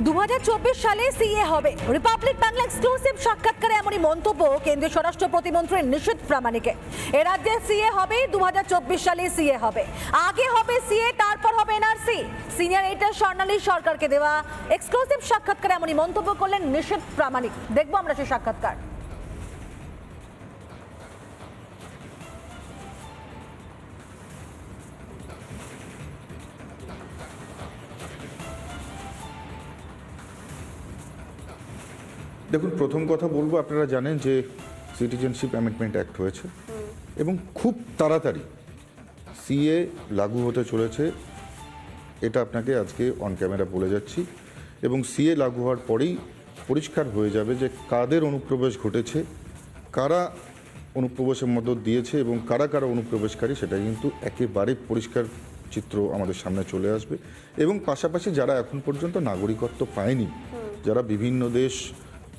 2024 সালে সিএ হবে। Republic Bangla exclusive সাক্ষাৎকারে এমনই মন্তব্য কেন্দ্রীয় স্বরাষ্ট্র প্রতিমন্ত্রী নিশীথ প্রামাণিকের। এ রাজ্যে সিএ হবে, 2024 সালে সিএ হবে। আগে হবে সিএ, তারপর হবে এনআরসি। সিনিয়র এডিটর স্বর্ণালী সরকারকে দেওয়া এক্সক্লুসিভ সাক্ষাৎকারে এমনই মন্তব্য করলেন নিশীথ প্রামাণিক। দেখবো আমরা সেই সাক্ষাৎকার। দেখুন, প্রথম কথা বলবো, আপনারা জানেন যে সিটিজেনশিপ অ্যামেন্ডমেন্ট অ্যাক্ট হয়েছে এবং খুব তাড়াতাড়ি সিএ লাগু হতে চলেছে। এটা আপনাকে আজকে অন ক্যামেরা বলে যাচ্ছি। এবং সিএ লাগু হওয়ার পরেই পরিষ্কার হয়ে যাবে যে কাদের অনুপ্রবেশ ঘটেছে, কারা অনুপ্রবেশের মদত দিয়েছে এবং কারা কারা অনুপ্রবেশকারী, সেটা কিন্তু একেবারে পরিষ্কার চিত্র আমাদের সামনে চলে আসবে। এবং পাশাপাশি যারা এখন পর্যন্ত নাগরিকত্ব পায়নি, যারা বিভিন্ন দেশ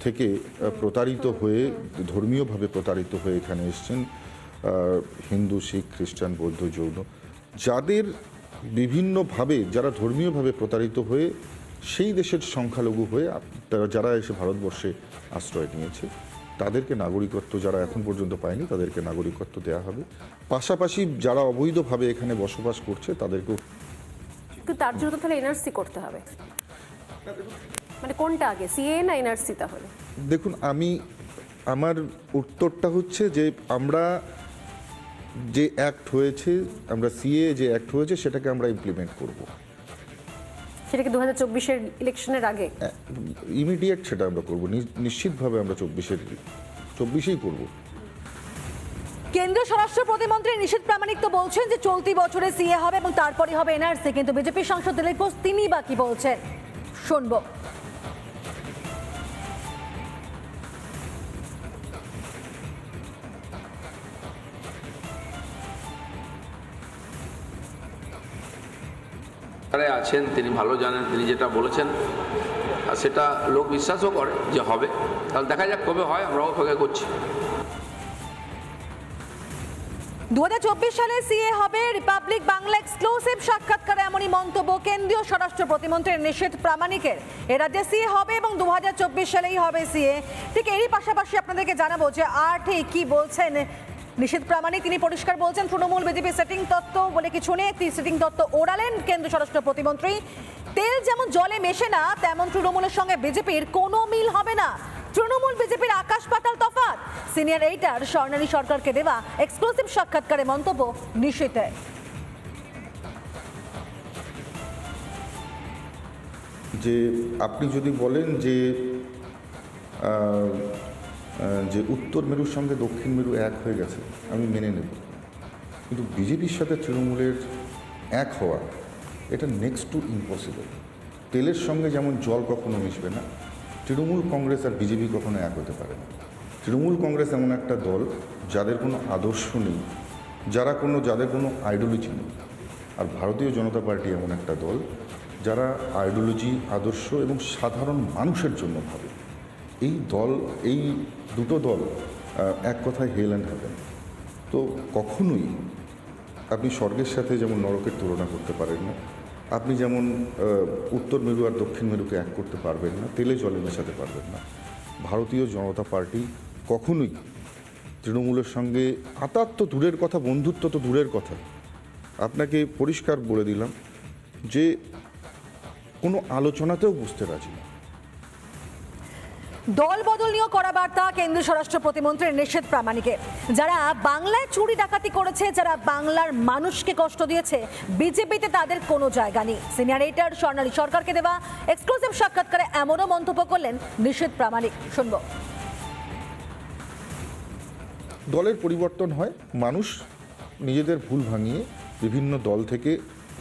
থেকে প্রতারিত হয়ে, ধর্মীয়ভাবে প্রতারিত হয়ে এখানে এসছেন, হিন্দু, শিখ, খ্রিস্টান, বৌদ্ধ, জৈন, যাদের বিভিন্নভাবে, যারা ধর্মীয়ভাবে প্রতারিত হয়ে সেই দেশের সংখ্যালঘু হয়ে যারা এসে ভারতবর্ষে আশ্রয় নিয়েছে, তাদেরকে নাগরিকত্ব, যারা এখন পর্যন্ত পায়নি তাদেরকে নাগরিকত্ব দেওয়া হবে। পাশাপাশি যারা অবৈধভাবে এখানে বসবাস করছে তাদেরকেও। কিন্তু তার জন্য তো তাহলে এনআরসি করতে হবে, মানে কোনটা আগে, সিএ না এনআরসি? তাহলে দেখুন, আমার উত্তরটা হচ্ছে যে আমরা যে অ্যাক্ট হয়েছে, আমরা সিএ যে অ্যাক্ট হয়েছে সেটাকে আমরা ইমপ্লিমেন্ট করব। সেটা কি 2024-এর ইলেকশনের আগে? ইমিডিয়েট সেটা আমরা করব, নিশ্চিতভাবে আমরা 24-এই করব। কেন্দ্রীয় স্বরাষ্ট্র প্রতিমন্ত্রী নিশীথ প্রামাণিক তো বলছেন যে চলতি বছরে সিএ হবে এবং তারপরে হবে এনআরসি, কিন্তু বিজেপি সাংসদ দিলীপ ঘোষ তিনি বা কি বলছেন শুনবো। আছেন তিনি ভালো জানেন, তিনি যেটা বলেছেন আর সেটা লোক বিশ্বাসও করে যে হবে। তাহলে দেখা যাক কবে হয়, আমরাও অপেক্ষা করছি। 2024 সালে সিএ হবে। রিপাবলিক বাংলা এক্সক্লুসিভ সাক্ষাৎকারে এমনই মন্তব্য কেন্দ্রীয় স্বরাষ্ট্র প্রতিমন্ত্রী নিশীথ প্রামাণিকের। এ রাজ্যে সিএ হবে এবং 2024 সালেই হবে সিএ। ঠিক এরই পাশাপাশি আপনাদেরকে জানাবো যে আর ঠিক কি বলছেন নিশীথ প্রামাণিক। তিনি পরিষ্কার বলছেন তৃণমূল বিজেপি সেটিং তত্ত্ব বলে কিছু নেই। একটি সেটিং তত্ত্ব ওড়ালেন কেন্দ্রীয় স্বরাষ্ট্র প্রতিমন্ত্রী। তেল যেমন জলে মেশে না, তেমন তৃণমূলের সঙ্গে বিজেপির কোনো মিল হবে না। তৃণমূল বিজেপির আকাশ পাতাল তফাৎ। সিনিয়র এডিটর স্বর্ণালী সরকারকে দেওয়া এক্সক্লুসিভ সাক্ষাৎকারে মন্তব্য নিশীথের। যে আপনি যদি বলেন যে উত্তর মেরুর সঙ্গে দক্ষিণ মেরু এক হয়ে গেছে, আমি মেনে নেব, কিন্তু বিজেপির সাথে তৃণমূলের এক হওয়া এটা নেক্সট টু ইম্পসিবল। তেলের সঙ্গে যেমন জল কখনো মিশবে না, তৃণমূল কংগ্রেস আর বিজেপি কখনো এক হতে পারে না। তৃণমূল কংগ্রেস এমন একটা দল যাদের কোনো আদর্শ নেই, যাদের কোনো আইডিওলজি নেই। আর ভারতীয় জনতা পার্টি এমন একটা দল যারা আইডিওলজি, আদর্শ এবং সাধারণ মানুষের জন্য ভাবে। এই দুটো দল এক কথায় হেল অ্যান্ড হেভেন। তো কখনোই আপনি স্বর্গের সাথে যেমন নরকের তুলনা করতে পারেন না, আপনি যেমন উত্তর মেরু আর দক্ষিণ মেরুকে এক করতে পারবেন না, তেলে জলে মেশাতে পারবেন না। ভারতীয় জনতা পার্টি কখনোই তৃণমূলের সঙ্গে আতাত তো দূরের কথা, বন্ধুত্ব তো দূরের কথা, আপনাকে পরিষ্কার বলে দিলাম যে কোনো আলোচনাতেও বসতে রাজি না। দল বদল নিয়ে করা বার্তা কেন্দ্রীয় স্বরাষ্ট্র প্রতিমন্ত্রী নিশীথ প্রামাণিকের। যারা বাংলায় চুরি ডাকাতি করেছে, যারা বাংলার মানুষকে কষ্ট দিয়েছে, বিজেপিতে তাদের কোনো জায়গা নেই। সিনিয়র এডিটর স্বর্ণালী সরকারকে দেওয়া এক্সক্লুসিভ সাক্ষাৎকারে এমনও মন্তব্য করলেন নিশীথ প্রামাণিক। শুনবো। দলের পরিবর্তন হয়, মানুষ নিজেদের ভুল ভাঙিয়ে বিভিন্ন দল থেকে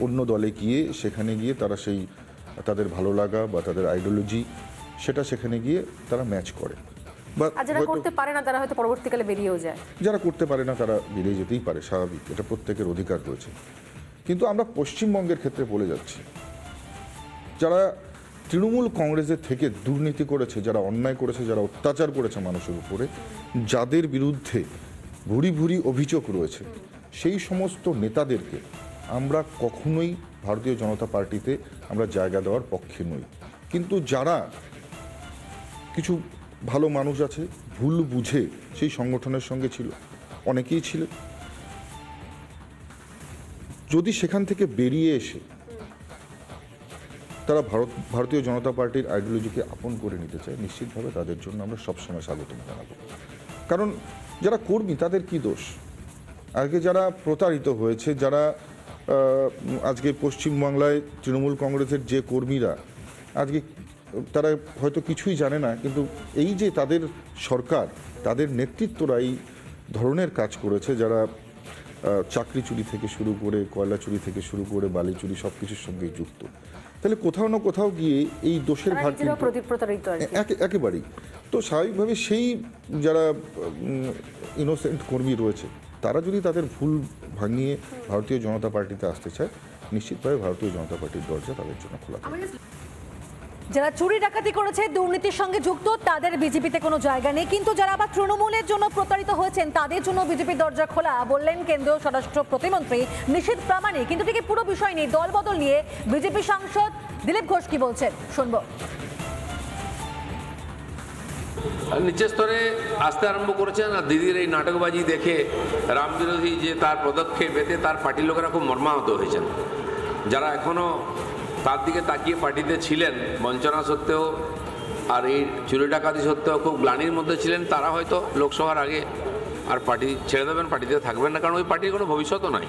অন্য দলে গিয়ে সেখানে গিয়ে তারা সেই তাদের ভালো লাগা বা তাদের আইডিওলজি সেটা সেখানে গিয়ে তারা ম্যাচ করে। বা যারা করতে পারে না তারা হয়তো পরবর্তীকালে বেরিয়েও যায়। যারা করতে পারে না তারা বেরিয়ে যেতেই পারে, স্বাভাবিক, এটা প্রত্যেকের অধিকার রয়েছে। কিন্তু আমরা পশ্চিমবঙ্গের ক্ষেত্রে বলে যাচ্ছি, যারা তৃণমূল কংগ্রেসের থেকে দুর্নীতি করেছে, যারা অন্যায় করেছে, যারা অত্যাচার করেছে মানুষের উপরে, যাদের বিরুদ্ধে ভুরি ভুরি অভিযোগ রয়েছে, সেই সমস্ত নেতাদেরকে আমরা কখনোই ভারতীয় জনতা পার্টিতে আমরা জায়গা দেওয়ার পক্ষে নই। কিন্তু যারা কিছু ভালো মানুষ আছে ভুল বুঝে সেই সংগঠনের সঙ্গে ছিল, অনেকেই ছিল, যদি সেখান থেকে বেরিয়ে এসে তারা ভারতীয় জনতা পার্টির আইডিওলজিকে আপন করে নিতে চায়, নিশ্চিতভাবে তাদের জন্য আমরা সবসময় স্বাগতম জানাবো। কারণ যারা কর্মী তাদের কি দোষ? আজকে যারা প্রতারিত হয়েছে, যারা আজকে পশ্চিমবাংলায় তৃণমূল কংগ্রেসের যে কর্মীরা আজকে তারা হয়তো কিছুই জানে না, কিন্তু এই যে তাদের সরকার, তাদের নেতৃত্বরা এই ধরনের কাজ করেছে, যারা চাকরি চুরি থেকে শুরু করে কয়লা চুরি থেকে শুরু করে বালি চুরি সব কিছুর সঙ্গে যুক্ত, তাহলে কোথাও না কোথাও গিয়ে এই দোষের ভাগ একেবারেই। তো স্বাভাবিকভাবে সেই যারা ইনোসেন্ট কর্মী রয়েছে তারা যদি তাদের ভুল ভাঙিয়ে ভারতীয় জনতা পার্টিতে আসতে চায়, নিশ্চিতভাবে ভারতীয় জনতা পার্টির দরজা তাদের জন্য খোলা থাকবে। যারা চুরি ডাকাতি করেছে, দুর্নীতির সঙ্গে যুক্ত, তাদের বিজেপিতে কোনো জায়গা নেই, কিন্তু যারা আবার তৃণমূলের জন্য প্রতারিত হয়েছেন তাদের জন্য বিজেপির দরজা খোলা, বললেন কেন্দ্রীয় স্বরাষ্ট্র প্রতিমন্ত্রী নিশীথ প্রামাণিক। কিন্তু ঠিক পুরো বিষয় নিয়ে দলবদল নিয়ে বিজেপি সাংসদ দিলীপ ঘোষ কি বলছেন শুনবো। নিচের স্তরে আসতে আরম্ভ করেছেন, আর দিদির এই নাটকবাজি দেখে রাম বিরোধী যে তার পদক্ষেপ, এতে তার পার্টির লোকেরা খুব মর্মাহত হয়েছেন। যারা এখনও তার দিকে তাকিয়ে পার্টিতে ছিলেন বঞ্চনা সত্ত্বেও আর এই চুরি ডাকাতি সত্ত্বেও খুব গ্লানির মধ্যে ছিলেন, তারা হয়তো লোকসভার আগে আর পার্টি ছেড়ে দেবেন, পার্টিতে থাকবেন না, কারণ ওই পার্টির কোনো ভবিষ্যৎও নাই।